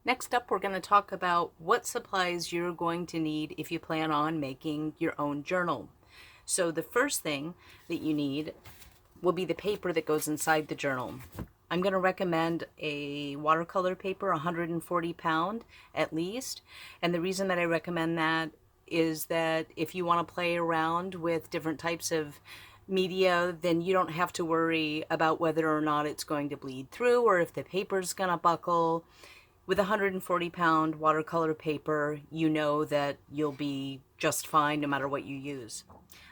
Next up, we're going to talk about what supplies you're going to need if you plan on making your own journal. So the first thing that you need will be the paper that goes inside the journal. I'm going to recommend a watercolor paper, 140 pound at least. And the reason that I recommend that is that if you want to play around with different types of media, then you don't have to worry about whether or not it's going to bleed through or if the paper's going to buckle. With 140-pound watercolor paper, you know that you'll be just fine no matter what you use.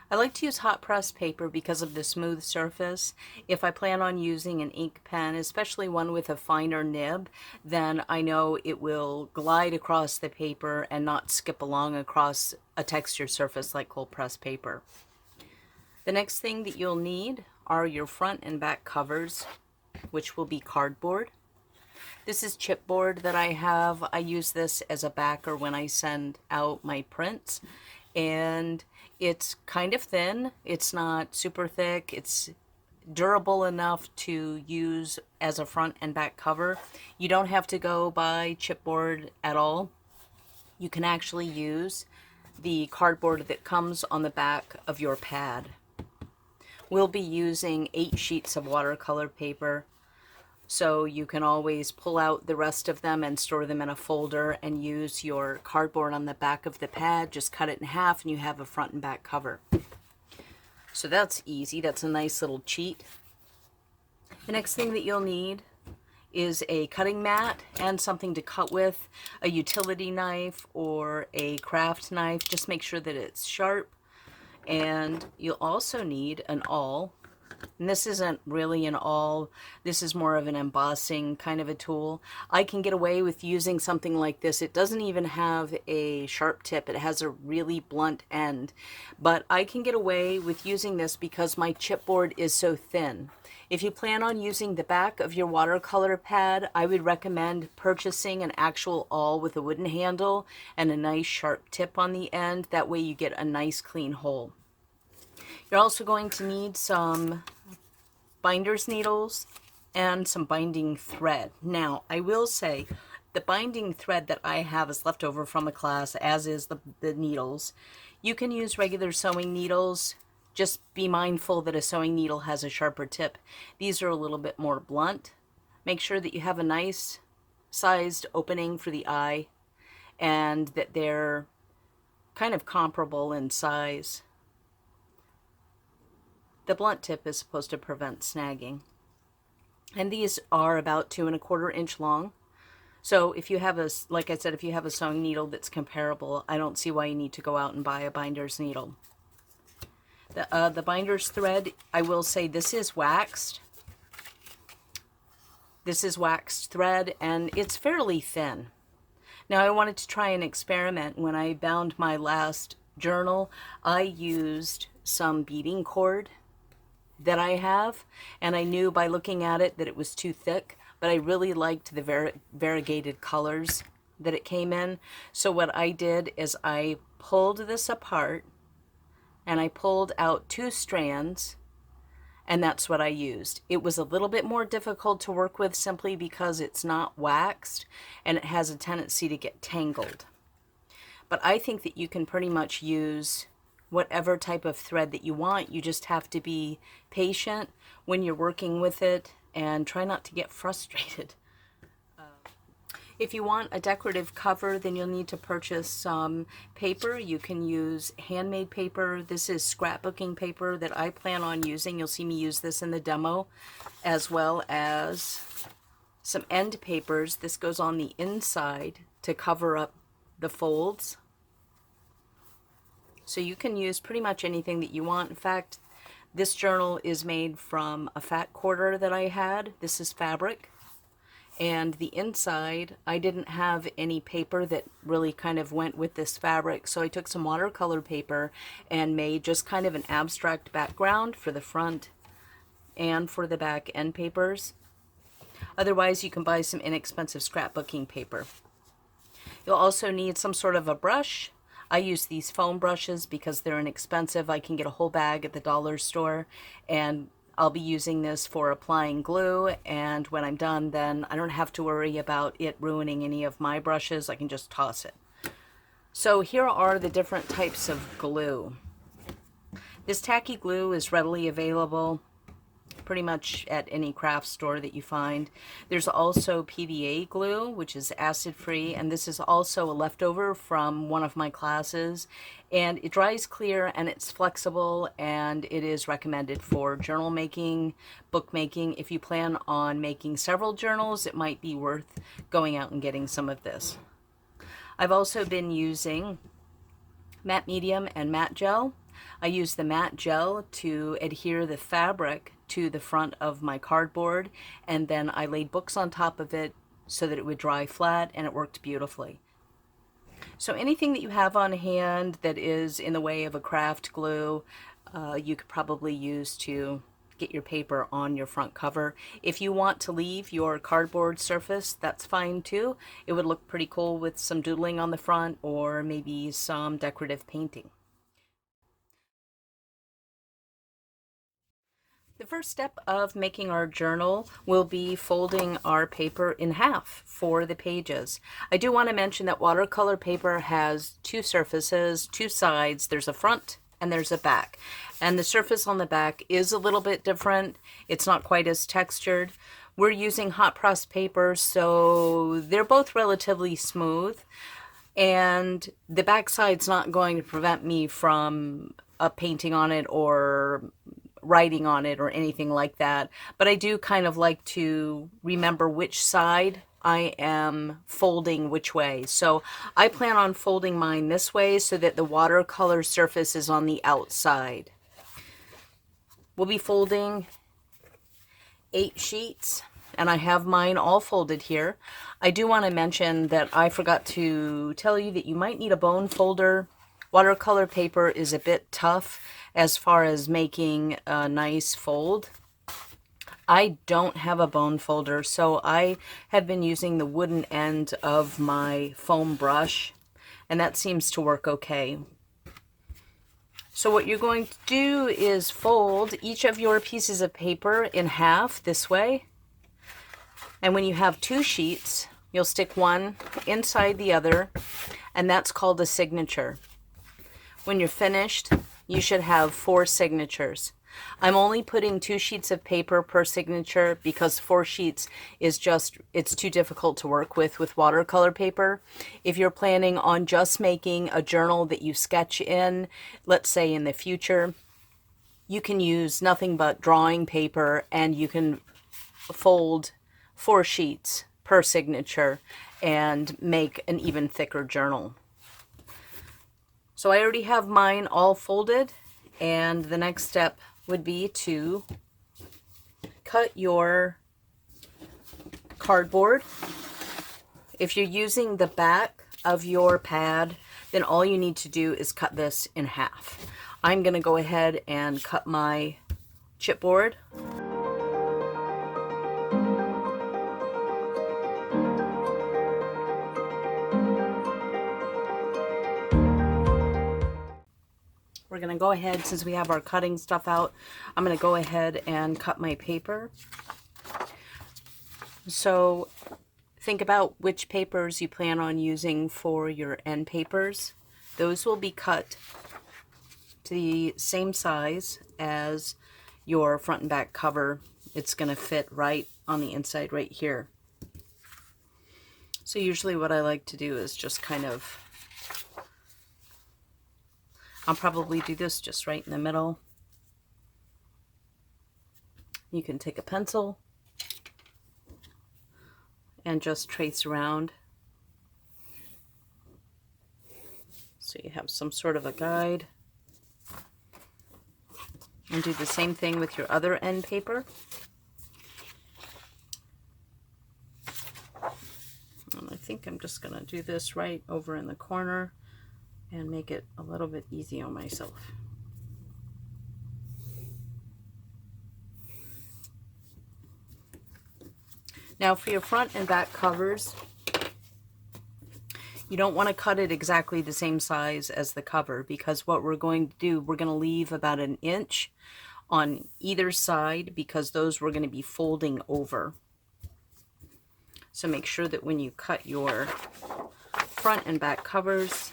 I like to use hot press paper because of the smooth surface. If I plan on using an ink pen, especially one with a finer nib, then I know it will glide across the paper and not skip along across a textured surface like cold press paper. The next thing that you'll need are your front and back covers, which will be cardboard. This is chipboard that I have. I use this as a backer when I send out my prints, and it's kind of thin. It's not super thick. It's durable enough to use as a front and back cover. You don't have to go by chipboard at all. You can actually use the cardboard that comes on the back of your pad. We'll be using 8 sheets of watercolor paper, so you can always pull out the rest of them and store them in a folder and use your cardboard on the back of the pad. Just cut it in half and you have a front and back cover. So that's easy. That's a nice little cheat. The next thing that you'll need is a cutting mat and something to cut with, a utility knife or a craft knife. Just make sure that it's sharp. And you'll also need an awl. And this isn't really an awl, this is more of an embossing kind of a tool. I can get away with using something like this. It doesn't even have a sharp tip, it has a really blunt end. But I can get away with using this because my chipboard is so thin. If you plan on using the back of your watercolor pad, I would recommend purchasing an actual awl with a wooden handle and a nice sharp tip on the end. That way you get a nice clean hole. You're also going to need some binder's needles and some binding thread. Now, I will say the binding thread that I have is left over from a class, as is the needles. You can use regular sewing needles. Just be mindful that a sewing needle has a sharper tip. These are a little bit more blunt. Make sure that you have a nice sized opening for the eye and that they're kind of comparable in size. The blunt tip is supposed to prevent snagging. And these are about 2 1/4 inch long. So if you have like I said, if you have a sewing needle that's comparable, I don't see why you need to go out and buy a binder's needle. The binder's thread, I will say this is waxed. This is waxed thread and it's fairly thin. Now I wanted to try an experiment. When I bound my last journal, I used some beading cord that I have, and I knew by looking at it that it was too thick, but I really liked the variegated colors that it came in. So what I did is I pulled this apart and I pulled out 2 strands, and that's what I used. It was a little bit more difficult to work with simply because it's not waxed and it has a tendency to get tangled. But I think that you can pretty much use whatever type of thread that you want. You just have to be patient when you're working with it and try not to get frustrated. If you want a decorative cover, then you'll need to purchase some paper. You can use handmade paper. This is scrapbooking paper that I plan on using. You'll see me use this in the demo, as well as some end papers. This goes on the inside to cover up the folds. So you can use pretty much anything that you want. In fact, this journal is made from a fat quarter that I had. This is fabric. And the inside, I didn't have any paper that really kind of went with this fabric. So I took some watercolor paper and made just kind of an abstract background for the front and for the back end papers. Otherwise, you can buy some inexpensive scrapbooking paper. You'll also need some sort of a brush. I use these foam brushes because they're inexpensive. I can get a whole bag at the dollar store, and I'll be using this for applying glue, and when I'm done, then I don't have to worry about it ruining any of my brushes. I can just toss it. So here are the different types of glue. This tacky glue is readily available pretty much at any craft store that you find. There's also PVA glue, which is acid-free, and this is also a leftover from one of my classes, and it dries clear and it's flexible, and it is recommended for journal making, book making. If you plan on making several journals, it might be worth going out and getting some of this. I've also been using matte medium and matte gel. I use the matte gel to adhere the fabric to the front of my cardboard, and then I laid books on top of it so that it would dry flat, and it worked beautifully. So anything that you have on hand that is in the way of a craft glue, you could probably use to get your paper on your front cover. If you want to leave your cardboard surface, that's fine too. It would look pretty cool with some doodling on the front or maybe some decorative painting. The first step of making our journal will be folding our paper in half for the pages. I do want to mention that watercolor paper has two surfaces, two sides. There's a front and there's a back. And the surface on the back is a little bit different. It's not quite as textured. We're using hot press paper, so they're both relatively smooth. And the back side's not going to prevent me from painting on it or writing on it or anything like that, but I do kind of like to remember which side I am folding which way. So I plan on folding mine this way so that the watercolor surface is on the outside. We'll be folding 8 sheets, and I have mine all folded here. I do want to mention that I forgot to tell you that you might need a bone folder. Watercolor paper is a bit tough as far as making a nice fold. I don't have a bone folder, so I have been using the wooden end of my foam brush, and that seems to work okay. So what you're going to do is fold each of your pieces of paper in half this way, and when you have 2 sheets, you'll stick one inside the other, and that's called a signature. When you're finished, you should have 4 signatures. I'm only putting 2 sheets of paper per signature because 4 sheets is it's too difficult to work with watercolor paper. If you're planning on just making a journal that you sketch in, let's say in the future, you can use nothing but drawing paper and you can fold 4 sheets per signature and make an even thicker journal. So I already have mine all folded, and the next step would be to cut your cardboard. If you're using the back of your pad, then all you need to do is cut this in half. I'm going to go ahead and cut my chipboard. We're going to go ahead, since we have our cutting stuff out, I'm going to go ahead and cut my paper. So think about which papers you plan on using for your end papers. Those will be cut to the same size as your front and back cover. It's going to fit right on the inside right here. So usually what I like to do is just kind of, I'll probably do this just right in the middle. You can take a pencil and just trace around so you have some sort of a guide. And do the same thing with your other end paper. And I think I'm just going to do this right over in the corner and make it a little bit easy on myself. Now for your front and back covers, you don't want to cut it exactly the same size as the cover, because what we're going to do, we're going to leave about 1 inch on either side because those we're going to be folding over. So make sure that when you cut your front and back covers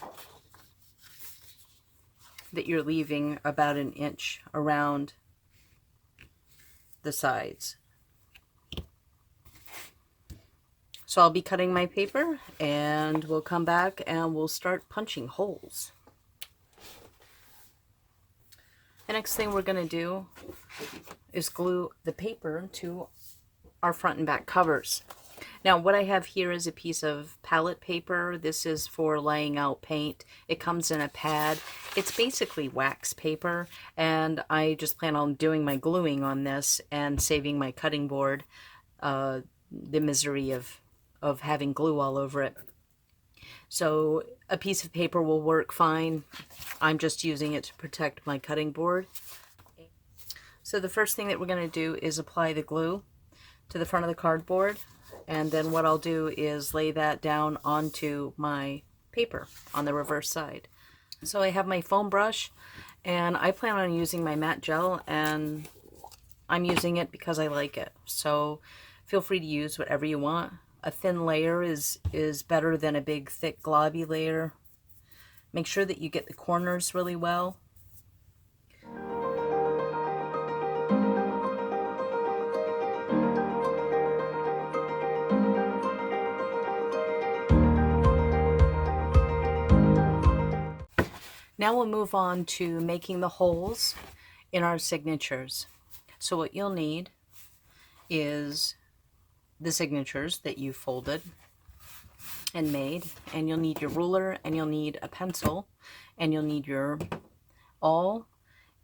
that you're leaving about an inch around the sides. So I'll be cutting my paper and we'll come back and we'll start punching holes. The next thing we're going to do is glue the paper to our front and back covers. Now what I have here is a piece of palette paper. This is for laying out paint. It comes in a pad. It's basically wax paper, and I just plan on doing my gluing on this and saving my cutting board the misery of having glue all over it. So a piece of paper will work fine. I'm just using it to protect my cutting board. So the first thing that we're going to do is apply the glue to the front of the cardboard, and then what I'll do is lay that down onto my paper on the reverse side. So I have my foam brush, and I plan on using my matte gel, and I'm using it because I like it. So feel free to use whatever you want. A thin layer is better than a big thick globby layer. Make sure that you get the corners really well. Now we'll move on to making the holes in our signatures. So what you'll need is the signatures that you folded and made, and you'll need your ruler, and you'll need a pencil, and you'll need your awl,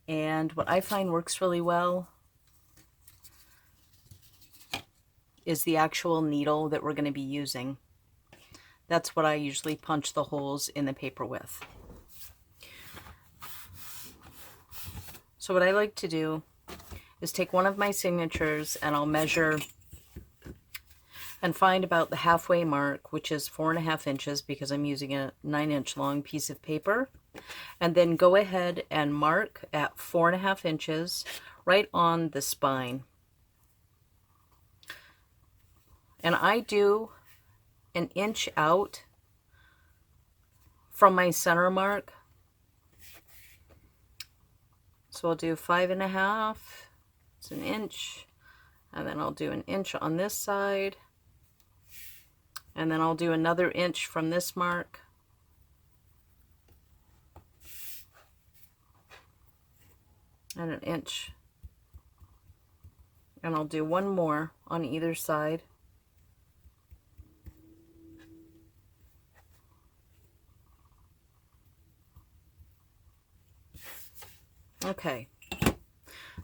and what I find works really well is the actual needle that we're going to be using. That's what I usually punch the holes in the paper with. So what I like to do is take one of my signatures and I'll measure and find about the halfway mark, which is 4.5 inches because I'm using a 9-inch long piece of paper, and then go ahead and mark at 4.5 inches right on the spine. And I do an inch out from my center mark. So I'll do 5.5, it's an inch, and then I'll do an inch on this side, and then I'll do another inch from this mark, and an inch, and I'll do one more on either side. Okay,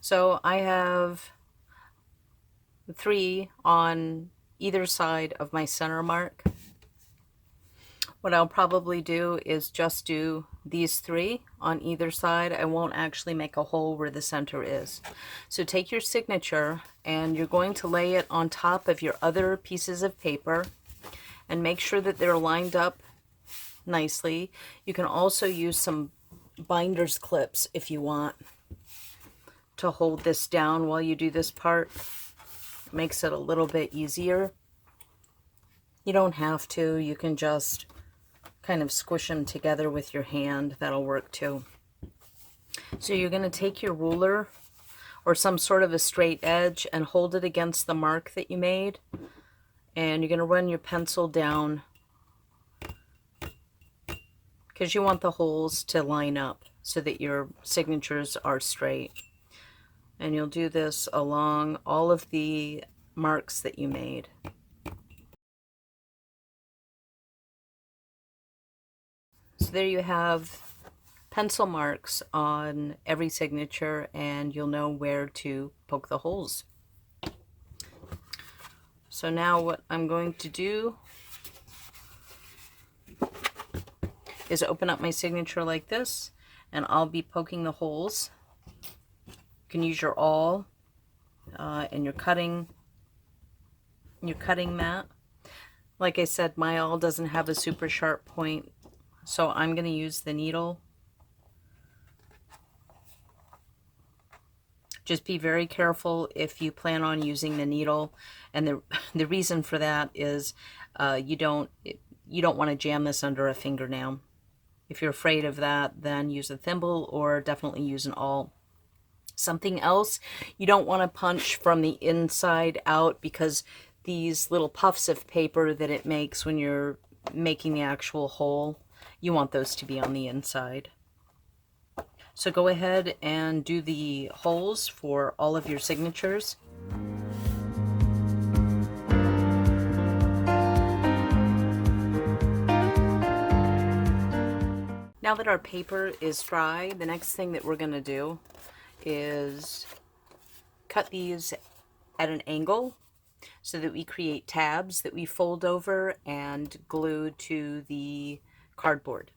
so I have 3 on either side of my center mark. What I'll probably do is just do these 3 on either side. I won't actually make a hole where the center is. So take your signature and you're going to lay it on top of your other pieces of paper and make sure that they're lined up nicely. You can also use some binder's clips if you want to hold this down while you do this part. It makes it a little bit easier. You don't have to. You can just kind of squish them together with your hand. That'll work too. So you're going to take your ruler or some sort of a straight edge and hold it against the mark that you made, and you're going to run your pencil down because you want the holes to line up so that your signatures are straight. And you'll do this along all of the marks that you made. So there you have pencil marks on every signature, and you'll know where to poke the holes. So now what I'm going to do is open up my signature like this, and I'll be poking the holes. You can use your awl and your cutting mat. Like I said, my awl doesn't have a super sharp point, so I'm going to use the needle Just be very careful if you plan on using the needle, and the reason for that is you don't want to jam this under a fingernail. If you're afraid of that, then use a thimble or definitely use an awl. Something else, you don't want to punch from the inside out, because these little puffs of paper that it makes when you're making the actual hole, you want those to be on the inside. So go ahead and do the holes for all of your signatures. Now that our paper is dry, the next thing that we're going to do is cut these at an angle so that we create tabs that we fold over and glue to the cardboard.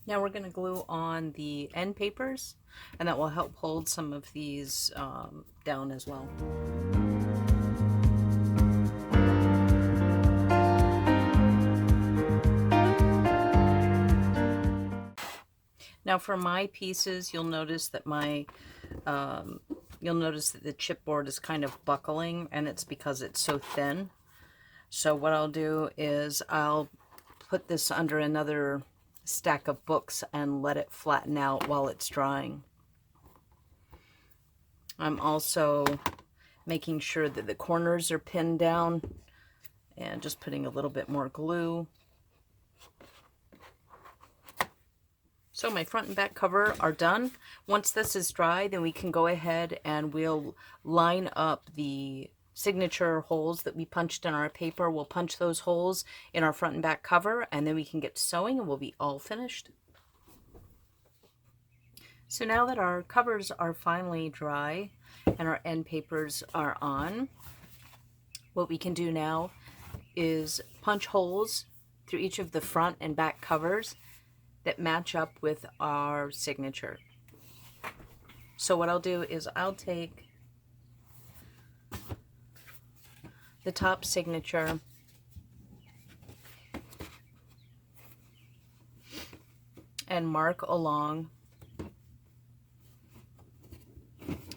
Now we're going to glue on the end papers, and that will help hold some of these down as well. Now for my pieces, you'll notice that the chipboard is kind of buckling, and it's because it's so thin. So what I'll do is I'll put this under another stack of books and let it flatten out while it's drying. I'm also making sure that the corners are pinned down and just putting a little bit more glue. So my front and back cover are done. Once this is dry, then we can go ahead and we'll line up the signature holes that we punched in our paper. We'll punch those holes in our front and back cover, and then we can get to sewing and we'll be all finished. So now that our covers are finally dry and our end papers are on, what we can do now is punch holes through each of the front and back covers that match up with our signature. So what I'll do is I'll take the top signature and mark along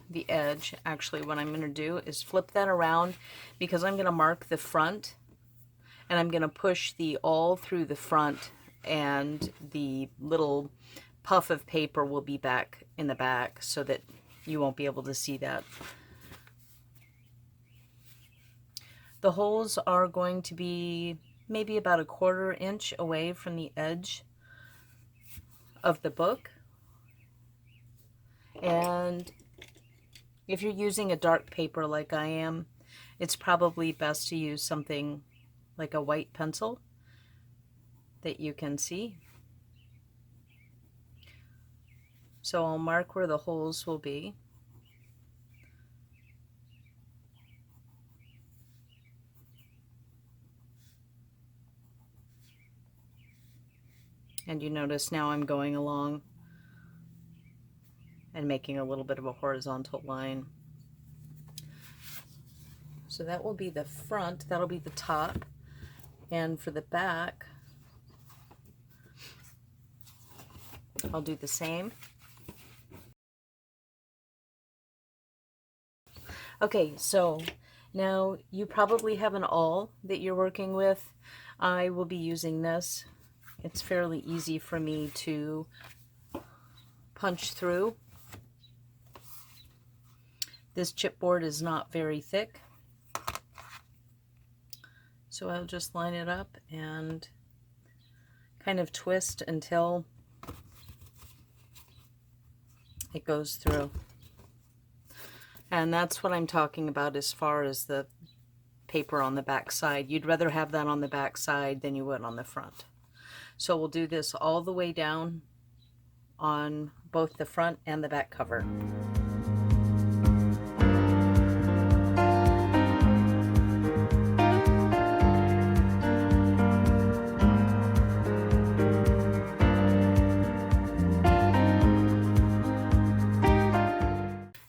the edge. Actually, what I'm going to do is flip that around, because I'm going to mark the front, and I'm going to push the awl through the front, and the little puff of paper will be back in the back so that you won't be able to see that. The holes are going to be maybe about 1/4 inch away from the edge of the book. And if you're using a dark paper like I am, it's probably best to use something like a white pencil that you can see. So I'll mark where the holes will be. And you notice now I'm going along and making a little bit of a horizontal line. So that will be the front, that'll be the top. And for the back, I'll do the same. Okay, so now you probably have an awl that you're working with. I will be using this. It's fairly easy for me to punch through. This chipboard is not very thick, so I'll just line it up and kind of twist until it goes through. And that's what I'm talking about as far as the paper on the back side. You'd rather have that on the back side than you would on the front. So we'll do this all the way down on both the front and the back cover.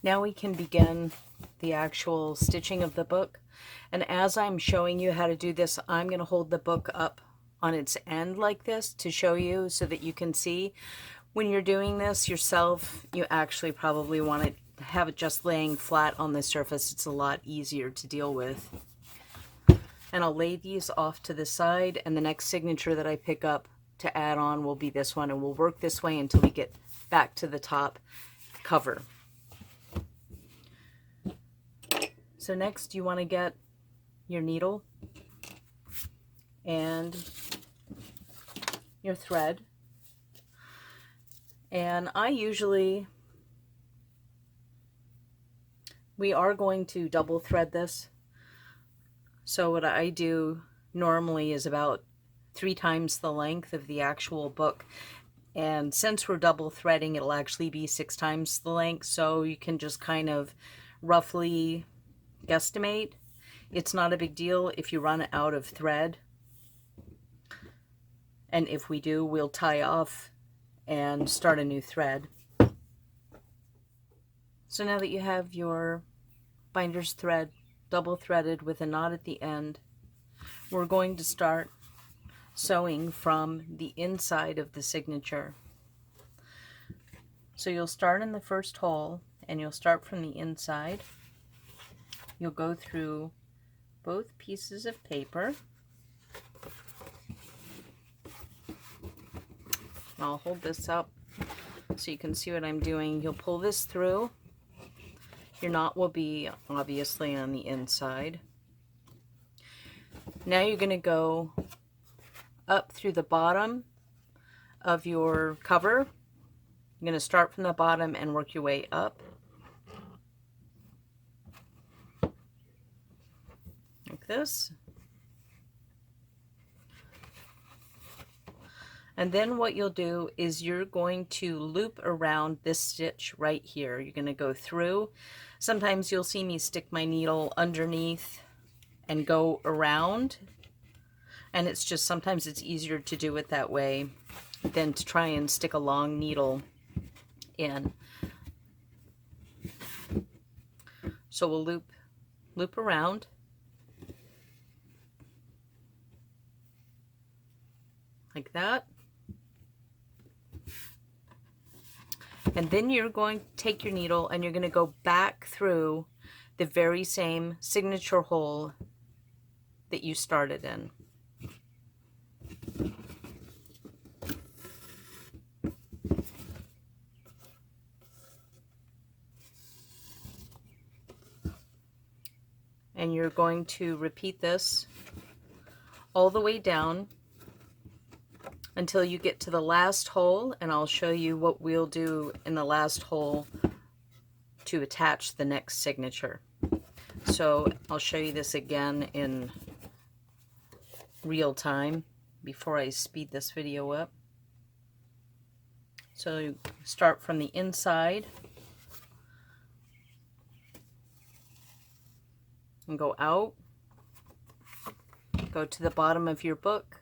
Now we can begin the actual stitching of the book. And as I'm showing you how to do this, I'm going to hold the book up on its end like this to show you so that you can see. When you're doing this yourself, you actually probably want to have it just laying flat on the surface. It's a lot easier to deal with. And I'll lay these off to the side, and the next signature that I pick up to add on will be this one, and we'll work this way until we get back to the top cover. So next you want to get your needle and your thread. And we are going to double thread this. So what I do normally is about 3 times the length of the actual book. And since we're double threading, it'll actually be 6 times the length. So you can just kind of roughly guesstimate. It's not a big deal if you run out of thread. And if we do, we'll tie off and start a new thread. So now that you have your binder's thread double threaded with a knot at the end, we're going to start sewing from the inside of the signature. So you'll start in the first hole and you'll start from the inside. You'll go through both pieces of paper. I'll hold this up so you can see what I'm doing. You'll pull this through. Your knot will be obviously on the inside. Now you're going to go up through the bottom of your cover. You're going to start from the bottom and work your way up. Like this. And then what you'll do is you're going to loop around this stitch right here. You're going to go through. Sometimes you'll see me stick my needle underneath and go around. And it's just, sometimes it's easier to do it that way than to try and stick a long needle in. So we'll loop around. Like that. And then you're going to take your needle and you're going to go back through the very same signature hole that you started in. And you're going to repeat this all the way down until you get to the last hole, and I'll show you what we'll do in the last hole to attach the next signature. So I'll show you this again in real time before I speed this video up. So you start from the inside and go out, go to the bottom of your book,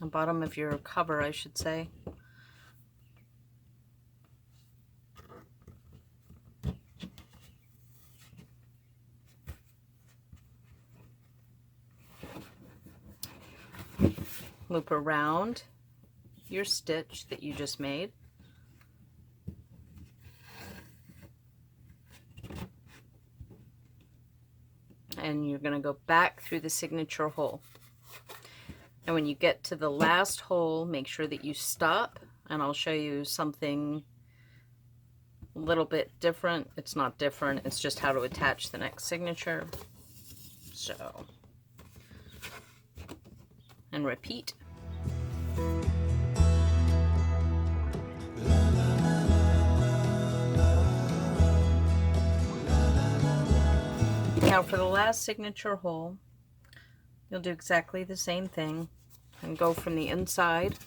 the bottom of your cover, I should say. Loop around your stitch that you just made. And you're going to go back through the signature hole. And when you get to the last hole, make sure that you stop, and I'll show you something a little bit different. It's not different, it's just how to attach the next signature. So, and repeat. Now for the last signature hole, you'll do exactly the same thing and go from the inside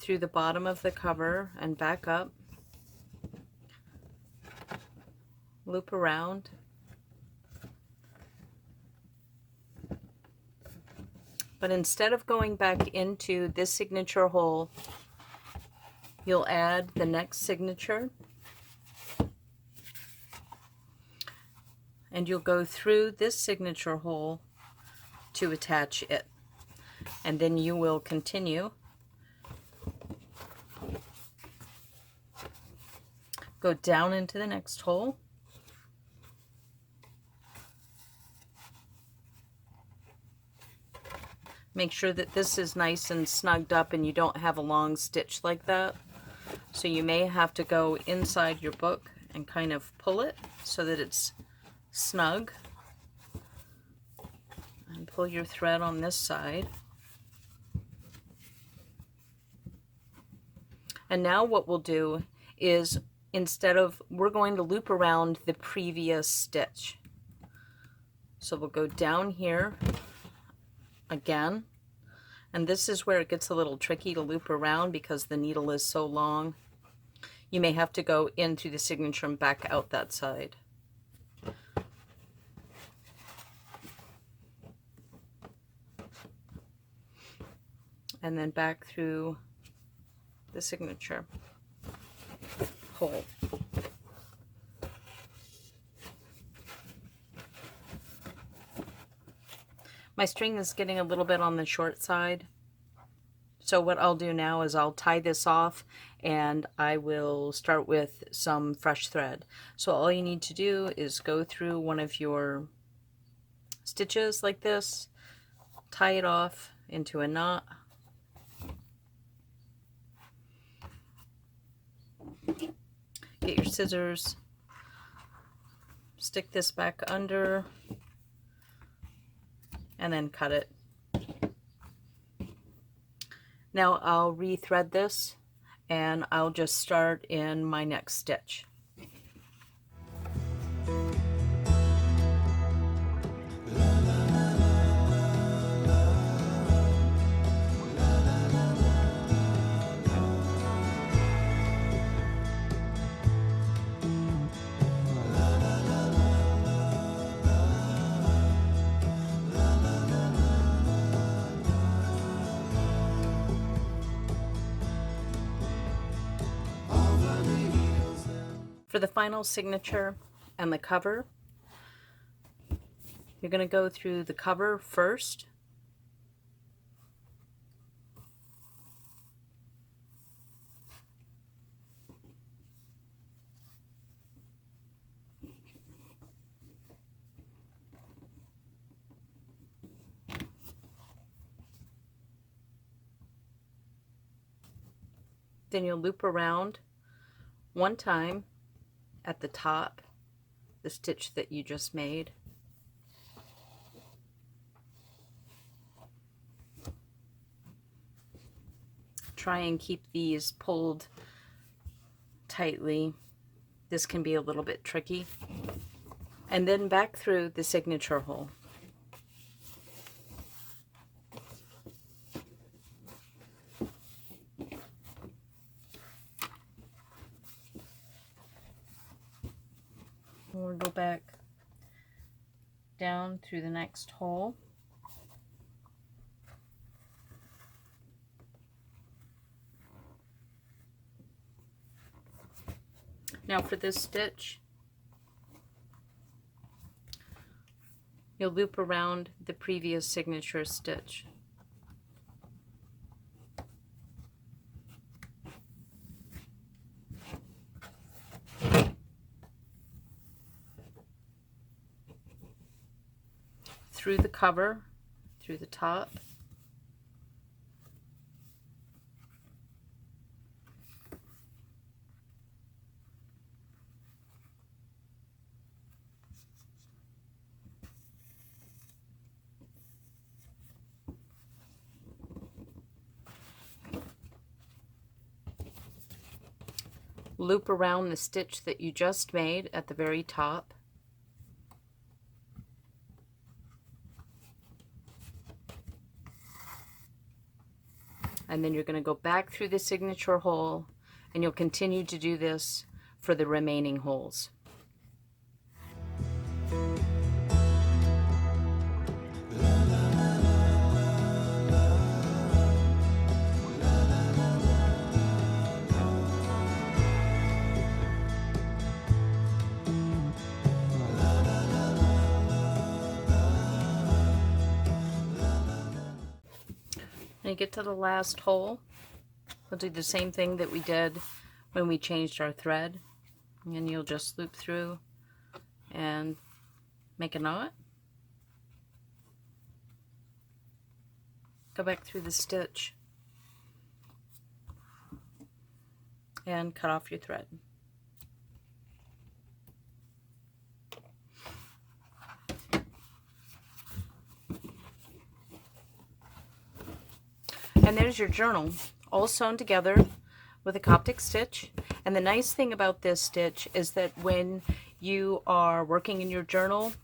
through the bottom of the cover and back up, loop around, but instead of going back into this signature hole, You'll add the next signature, and you'll go through this signature hole to attach it. And then you will continue. Go down into the next hole. Make sure that this is nice and snugged up and you don't have a long stitch like that. So you may have to go inside your book and kind of pull it so that it's snug. And pull your thread on this side. And now what we'll do is, we're going to loop around the previous stitch. So we'll go down here again, and this is where it gets a little tricky to loop around because the needle is so long. You may have to go in through the signature and back out that side. And then back through the signature hole. My string is getting a little bit on the short side, so what I'll do now is I'll tie this off and I will start with some fresh thread. So all you need to do is go through one of your stitches like this, tie it off into a knot, get your scissors, stick this back under, and then cut it. Now I'll rethread this and I'll just start in my next stitch. For the final signature and the cover, you're going to go through the cover first. Then you'll loop around one time at the top, the stitch that you just made. Try and keep these pulled tightly. This can be a little bit tricky. And then back through the signature hole. We'll go back down through the next hole. Now for this stitch, you'll loop around the previous signature stitch. Through the cover, through the top. Loop around the stitch that you just made at the very top. And then you're going to go back through the signature hole, and you'll continue to do this for the remaining holes. When you get to the last hole, we'll do the same thing that we did when we changed our thread. And you'll just loop through and make a knot. Go back through the stitch and cut off your thread. And there's your journal, all sewn together with a Coptic stitch. And the nice thing about this stitch is that when you are working in your journal,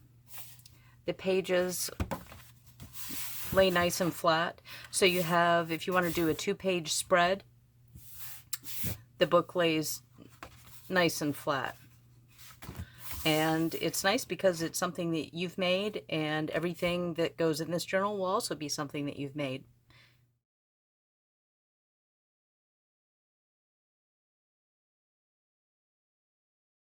the pages lay nice and flat. So you have, if you want to do a 2-page spread, the book lays nice and flat. And it's nice because it's something that you've made, and everything that goes in this journal will also be something that you've made.